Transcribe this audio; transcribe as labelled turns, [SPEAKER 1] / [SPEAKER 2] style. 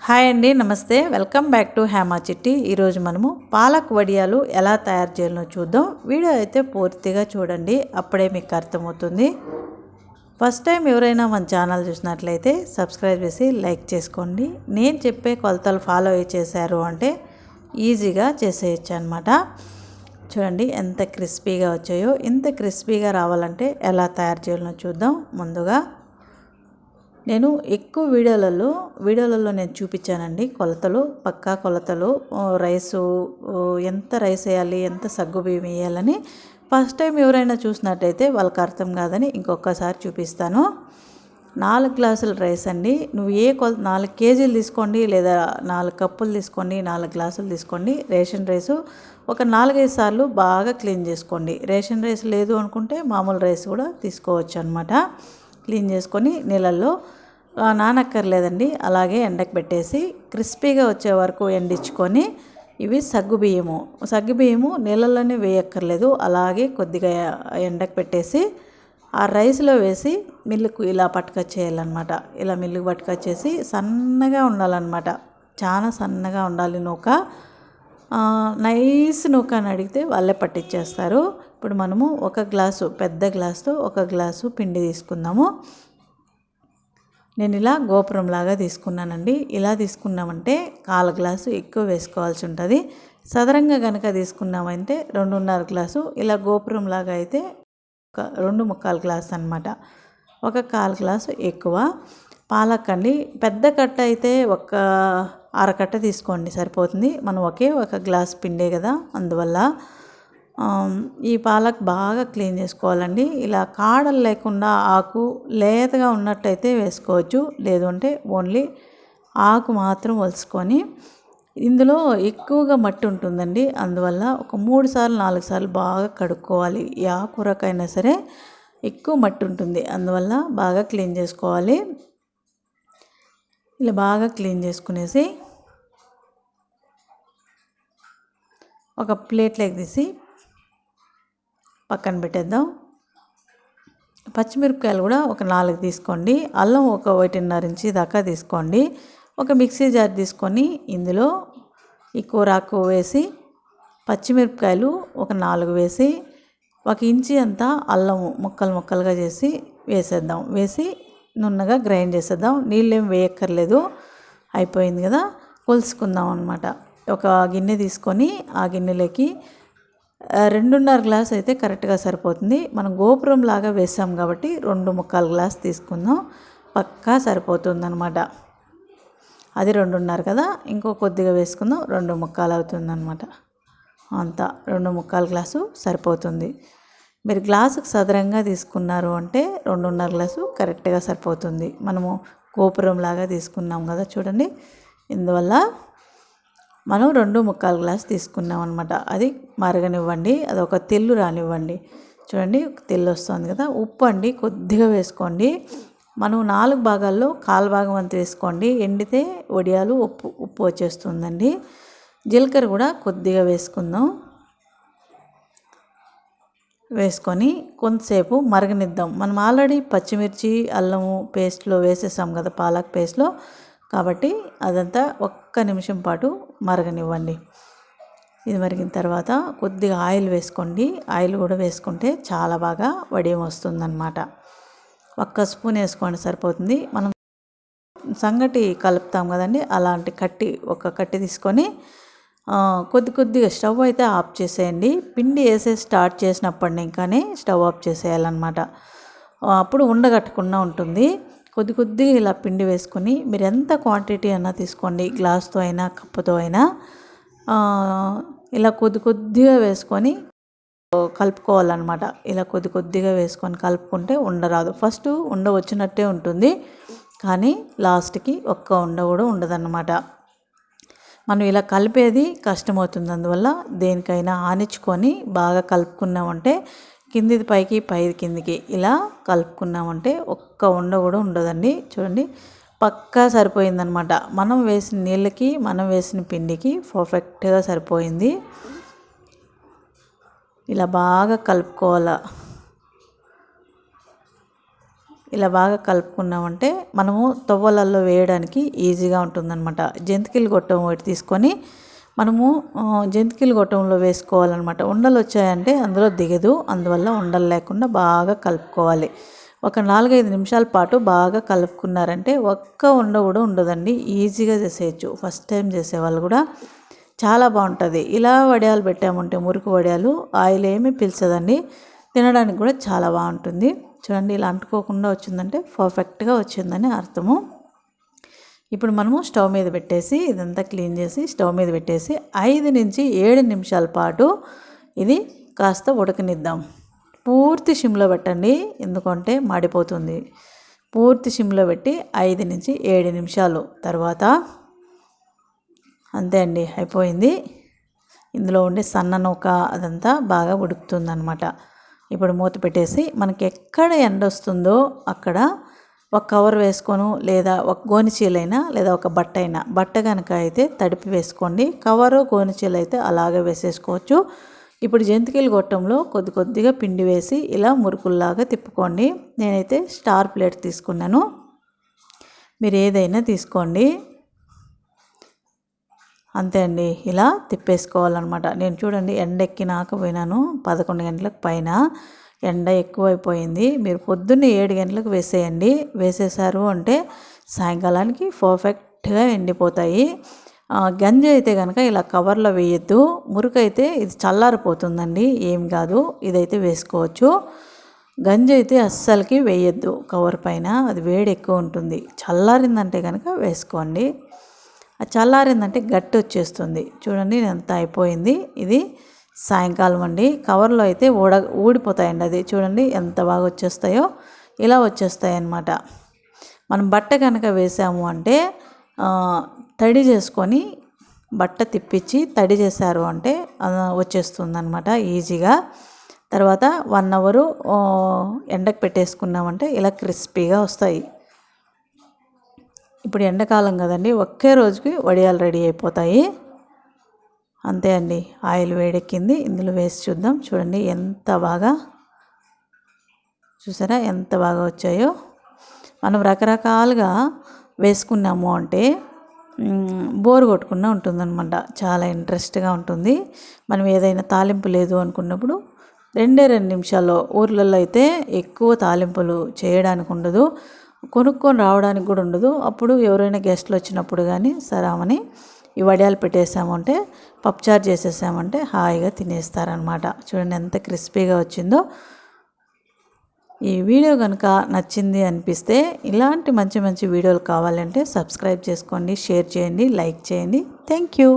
[SPEAKER 1] Hi అండి, నమస్తే. Welcome back to Hema చిట్టి. ఈరోజు మనము పాలక్ వడియాలు ఎలా తయారు చేయాలో చూద్దాం. వీడియో అయితే పూర్తిగా చూడండి, అప్పుడే మీకు అర్థమవుతుంది. ఫస్ట్ టైం ఎవరైనా మన ఛానల్ చూసినట్లయితే సబ్స్క్రైబ్ చేసి లైక్ చేసుకోండి. నేను చెప్పే కొలతలు ఫాలో చేశారు అంటే ఈజీగా చేసేయచ్చు అనమాట. చూడండి ఎంత క్రిస్పీగా వచ్చాయో. ఇంత క్రిస్పీగా రావాలంటే ఎలా తయారు చేయాలో చూద్దాం. ముందుగా నేను ఎక్కువ వీడియోలలో నేను చూపించానండి కొలతలు, పక్కా కొలతలు. రైసు ఎంత రైస్ వేయాలి, ఎంత సగ్గుబియ్యం వేయాలని. ఫస్ట్ టైం ఎవరైనా చూసినట్టయితే వాళ్ళకి అర్థం కాదని ఇంకొకసారి చూపిస్తాను. 4 గ్లాసుల రైస్ అండి. నువ్వు 4 కేజీలు తీసుకోండి, లేదా 4 కప్పులు తీసుకోండి, 4 గ్లాసులు తీసుకోండి. రేషన్ రైసు ఒక 4-5 సార్లు బాగా క్లీన్ చేసుకోండి. రేషన్ రైస్ లేదు అనుకుంటే మామూలు రైస్ కూడా తీసుకోవచ్చు అనమాట. క్లీన్ చేసుకొని నీళ్ళల్లో నానక్కర్లేదండి, అలాగే ఎండకు పెట్టేసి క్రిస్పీగా వచ్చే వరకు ఎండించుకొని, ఇవి సగ్గుబియ్యము నీళ్ళల్లోనే వేయక్కర్లేదు, అలాగే కొద్దిగా ఎండకు పెట్టేసి ఆ రైస్లో వేసి మిల్లుకు ఇలా పట్టుకొచ్చేయాలన్నమాట. ఇలా మిల్లుకు పట్టుకొచ్చేసి సన్నగా ఉండాలన్నమాట, చాలా సన్నగా ఉండాలి నూక. నైస్ నూక అని అడిగితే వాళ్ళే పట్టించేస్తారు. ఇప్పుడు మనము పెద్ద గ్లాసుతో 1 గ్లాసు పిండి తీసుకుందాము. నేను ఇలా గోపురంలాగా తీసుకున్నానండి. ఇలా తీసుకున్నామంటే 1/4 గ్లాసు ఎక్కువ వేసుకోవాల్సి ఉంటుంది. సదరంగా కనుక తీసుకున్నామంటే 2.5 గ్లాసు, ఇలా గోపురంలాగా అయితే 2.25 గ్లాసు అనమాట. 1/4 గ్లాసు ఎక్కువ. పాలకండి, పెద్ద కట్ట అయితే ఒక అరకట్ట తీసుకోండి సరిపోతుంది. మనం ఒక గ్లాస్ పిండే కదా, అందువల్ల ఈ పాలక్ బాగా క్లీన్ చేసుకోవాలండి. ఇలా కాడలు లేకుండా ఆకు లేతగా ఉన్నట్టయితే వేసుకోవచ్చు, లేదు అంటే ఓన్లీ ఆకు మాత్రం వలుసుకొని. ఇందులో ఎక్కువగా మట్టి ఉంటుందండి, అందువల్ల ఒక 3 సార్లు 4 సార్లు బాగా కడుక్కోవాలి. ఏ ఆకుకూరకైనా సరే ఎక్కువ మట్టి ఉంటుంది, అందువల్ల బాగా క్లీన్ చేసుకోవాలి. ఇలా బాగా క్లీన్ చేసుకునేసి ఒక ప్లేట్లోకి తీసి పక్కన పెట్టేద్దాం. పచ్చిమిరపకాయలు కూడా ఒక 4 తీసుకోండి. అల్లం ఒక 1.5 ఇంచి దాకా తీసుకోండి. ఒక మిక్సీ జార్ తీసుకొని ఇందులో ఈ కూరాకు వేసి, పచ్చిమిరపకాయలు ఒక 4 వేసి, 1 ఇంచి అంతా అల్లము ముక్కలుగా చేసి వేసేద్దాం. వేసి నున్నగా గ్రైండ్ చేసేద్దాం. నీళ్ళేం వేయక్కర్లేదు. అయిపోయింది కదా, కొలుసుకుందాం అనమాట. ఒక గిన్నె తీసుకొని ఆ గిన్నెలోకి 2.5 గ్లాస్ అయితే కరెక్ట్గా సరిపోతుంది. మనం గోపురం లాగా వేసాం కాబట్టి 2.25 గ్లాస్ తీసుకుందాం, పక్కా సరిపోతుంది అనమాట. అది 2.5 కదా, ఇంకో కొద్దిగా వేసుకుందాం, 2.25 అవుతుంది అనమాట. అంతా 2.25 గ్లాసు సరిపోతుంది. మీరు గ్లాసుకు సదరంగా తీసుకున్నారు అంటే 2.5 గ్లాసు కరెక్ట్గా సరిపోతుంది. మనము గోపురం లాగా తీసుకున్నాం కదా, చూడండి. ఇందువల్ల మనం 2.25 గ్లాస్ తీసుకున్నాం అనమాట. అది మరగనివ్వండి, అది ఒక తెల్లు రానివ్వండి. చూడండి, తెల్లు వస్తుంది కదా. ఉప్పు అండి కొద్దిగా వేసుకోండి. మనం 4 భాగాల్లో 1/4 భాగం అంత వేసుకోండి, ఎండితే వడియాలు ఉప్పు వచ్చేస్తుందండి. జీలకర్ర కూడా కొద్దిగా వేసుకుందాం. వేసుకొని కొంతసేపు మరగనిద్దాం. మనం ఆల్రెడీ పచ్చిమిర్చి అల్లము పేస్ట్లో వేసేసాం కదా, పాలక్ పేస్ట్లో, కాబట్టి అదంతా 1 నిమిషం పాటు మరగనివ్వండి. ఇది మరిగిన తర్వాత కొద్దిగా ఆయిల్ వేసుకోండి. ఆయిల్ కూడా వేసుకుంటే చాలా బాగా వడియం వస్తుందన్నమాట. 1 స్పూన్ వేసుకోండి సరిపోతుంది. మనం సంగటి కలుపుతాం కదండి, అలాంటి ఒక కట్టి తీసుకొని కొద్దిగా స్టవ్ అయితే ఆఫ్ చేసేయండి. పిండి వేసే స్టార్ట్ చేసినప్పటి ఇంకానే స్టవ్ ఆఫ్ చేసేయాలన్నమాట. అప్పుడు ఉండగట్టకుండా ఉంటుంది. కొద్దిగా ఇలా పిండి వేసుకొని, మీరు ఎంత క్వాంటిటీ అయినా తీసుకోండి, గ్లాస్తో అయినా కప్పుతో అయినా, ఇలా కొద్దిగా వేసుకొని కలుపుకోవాలన్నమాట. ఇలా కొద్దిగా వేసుకొని కలుపుకుంటే ఉండరాదు. ఫస్ట్ ఉండ వచ్చినట్టే ఉంటుంది, కానీ లాస్ట్కి ఒక్క ఉండ కూడా ఉండదన్నమాట. మనం ఇలా కలిపేది కష్టమవుతుంది, అందువల్ల దేనికైనా ఆనించుకొని బాగా కలుపుకున్నామంటే కిందిది పైకి పైది కిందికి ఇలా కలుపుకున్నామంటే ఒక్క ఉండ కూడా ఉండదండి. చూడండి, పక్కా సరిపోయిందనమాట. మనం వేసిన నీళ్ళకి మనం వేసిన పిండికి పర్ఫెక్ట్గా సరిపోయింది. ఇలా బాగా కలుపుకోవాలి. ఇలా బాగా కలుపుకున్నామంటే మనము తవ్వలల్లో వేయడానికి ఈజీగా ఉంటుందన్నమాట. జంతికలు గొట్టం ఒకటి తీసుకొని మనము జంతికలు గొట్టంలో వేసుకోవాలన్నమాట. ఉండలు వచ్చాయంటే అందులో దిగదు, అందువల్ల ఉండలు లేకుండా బాగా కలుపుకోవాలి. ఒక 4-5 నిమిషాల పాటు బాగా కలుపుకున్నారంటే ఒక్క ఉండ కూడా ఉండదండి. ఈజీగా చేసేయచ్చు. ఫస్ట్ టైం చేసేవాళ్ళు కూడా చాలా బాగుంటుంది. ఇలా వడియాలు పెట్టామంటే మురుకు వడియాలు ఆయిల్ ఏమీ పీల్చదండి, తినడానికి కూడా చాలా బాగుంటుంది. చూడండి ఇలా అంటుకోకుండా వచ్చిందంటే పర్ఫెక్ట్గా వచ్చిందని అర్థము. ఇప్పుడు మనము స్టవ్ మీద పెట్టేసి ఇదంతా క్లీన్ చేసి స్టవ్ మీద పెట్టేసి 5-7 నిమిషాల పాటు ఇది కాస్త ఉడకనిద్దాం. పూర్తి సిమ్లో పెట్టండి, ఎందుకంటే మాడిపోతుంది. పూర్తి సిమ్లో పెట్టి 5-7 నిమిషాలు తర్వాత అంతే అండి, అయిపోయింది. ఇందులో ఉండే సన్న నూక అదంతా బాగా ఉడుకుతుందన్నమాట. ఇప్పుడు మూత పెట్టేసి మనకి ఎక్కడ ఎండ వస్తుందో అక్కడ ఒక కవర్ వేసుకొని లేదా ఒక గోనిచీలైనా లేదా ఒక బట్ట అయినా, బట్ట కనుక అయితే తడిపి వేసుకోండి, కవరు గోనిచీల అయితే అలాగే వేసేసుకోవచ్చు. ఇప్పుడు జంతికల గొట్టంలో కొద్దిగా పిండి వేసి ఇలా మురుకుల్లాగా తిప్పుకోండి. నేనైతే స్టార్ ప్లేట్ తీసుకున్నాను, మీరు ఏదైనా తీసుకోండి. అంతే అండి, ఇలా తిప్పేసుకోవాలన్నమాట. నేను చూడండి ఎండ ఎక్కినాక పోయినాను, 11 గంటలకు పైన ఎండ ఎక్కువైపోయింది. మీరు పొద్దున్నే 7 గంటలకు వేసేయండి. వేసేసారు అంటే సాయంకాలానికి పర్ఫెక్ట్గా ఎండిపోతాయి. గంజి అయితే కనుక ఇలా కవర్లో వేయద్దు, మురుకు అయితే ఇది చల్లారిపోతుందండి, ఏం కాదు, ఇదైతే వేసుకోవచ్చు. గంజి అయితే అస్సలకి వేయద్దు కవర్ పైన, అది వేడి ఎక్కువ ఉంటుంది. చల్లారిందంటే కనుక వేసుకోండి. అది చల్లారిందంటే గట్టి వచ్చేస్తుంది. చూడండి ఎంత అయిపోయింది. ఇది సాయంకాలం అండి. కవర్లో అయితే ఊడిపోతాయండి. అది చూడండి ఎంత బాగా వచ్చేస్తాయో, ఇలా వచ్చేస్తాయి అన్నమాట. మనం బట్ట కనుక వేసాము అంటే తడి చేసుకొని బట్ట తిప్పించి తడి చేశారు అంటే వచ్చేస్తుంది అనమాట ఈజీగా. తర్వాత 1 అవరు ఎండకు పెట్టేసుకున్నామంటే ఇలా క్రిస్పీగా వస్తాయి. ఇప్పుడు ఎండాకాలం కదండి, ఒకే రోజుకి వడియాలు రెడీ అయిపోతాయి. అంతే అండి, ఆయిల్ వేడెక్కింది, ఇందులో వేసి చూద్దాం. చూడండి ఎంత బాగా, చూసారా ఎంత బాగా వచ్చాయో. మనం రకరకాలుగా వేసుకున్నాము అంటే బోర్ కొట్టకుండా ఉంటుందన్నమాట, చాలా ఇంట్రెస్ట్గా ఉంటుంది. మనం ఏదైనా తాలింపు లేదు అనుకున్నప్పుడు 2 నిమిషాల్లో, ఊర్లలో అయితే ఎక్కువ తాలింపులు చేయడానికి ఉండదు, కొనుక్కొని రావడానికి కూడా ఉండదు. అప్పుడు ఎవరైనా గెస్ట్లు వచ్చినప్పుడు కానీ సరామని ఈ వడియాలు పెట్టేసామంటే, పప్పుచారు చేసేసామంటే హాయిగా తినేస్తారనమాట. చూడండి ఎంత క్రిస్పీగా వచ్చిందో. ఈ వీడియో కనుక నచ్చింది అనిపిస్తే ఇలాంటి మంచి మంచి వీడియోలు కావాలంటే సబ్స్క్రైబ్ చేసుకోండి, షేర్ చేయండి, లైక్ చేయండి. Thank you.